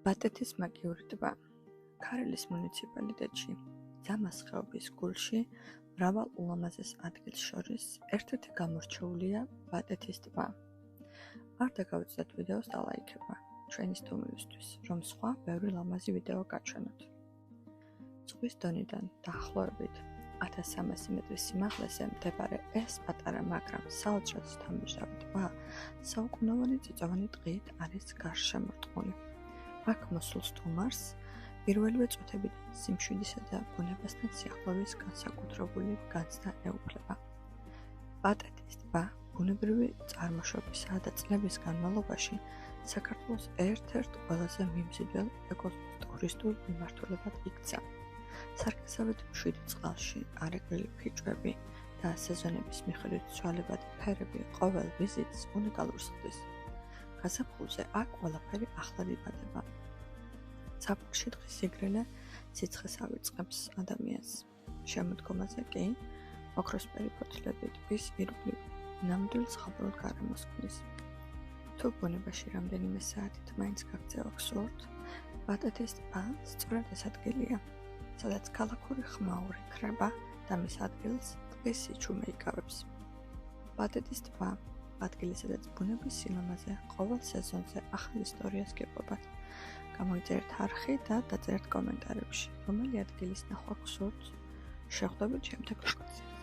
ბატეთის მაგიური ტბა. ქარელის მუნიციპალიტეტში, ძამას ხეობის გულში, მრავალ ულამაზეს ადგილს შორის ერთ-ერთი გამორჩეულია ბატეთის ტბა. არ დაგავიწყდეთ ვიდეოს დალაიქება, ჩვენი სტუმრისთვის, რომ სხვა ბევრი ლამაზი ვიდეო გაჩვენოთ. ზღვის დონიდან დაახლოებით 1300 მეტრის სიმაღლეზე მდებარე ეს პატარა, მაგრამ საოცრად თამბეჭდავი ტბა საუკუნოვანი წიწვოვანი ტყით არის გარშემორტყმული. აქ მოსულ სტუმარს პირველივე წუთებიდან სიმშვიდისა და ბუნებასთან სიახლოვის განსაკუთრებული განცდა ეუფლება. ბატეთის ტბა ბუნებრივი წარმოშობისა და წლების განმავლობაში საქართველოს ერთ-ერთ ყველაზე მიმზიდველ ეკოტურისტულ მიმართულებად იქცა. სარკისავით მშვიდ წყალში არეგრილი ფიჭვები და სეზონების მიხედვით ცვალებადი ფერები ყოველ ვიზიტს უნიკალურს ხდის. გაზაფხულზე აქ ყველაფერი ახლად იბადება. ზაფხულში დღის სიგრილე სიცხეს ავიწყებს ადამიანს. შემოდგომაზე კი ოქროსფერი ფოთლები ტბის ირგვლივ ნამდვილ ზღაპრულ გარემოს ქმნის. თუ ბუნებაში რამდენიმე საათით მაინც გაგრძელოთ სურთ, ბატეთის ტბა სწორედ ეს ადგილია, სადაც ქალაქური ხმაური ქრება და მის ადგილს ტყის სიჩუმე იკავებს. ბატეთის ტბა ადგილი, სადაც ბუნების სილამაზე ყოველ სეზონზე ახალ ისტორიას გეპოვებათ. გამოიწერეთ არხი და დაწერთ კომენტარებში, რომელი ადგილის ნახვა გსურთ. შეხვდებით შემდეგ როგორც.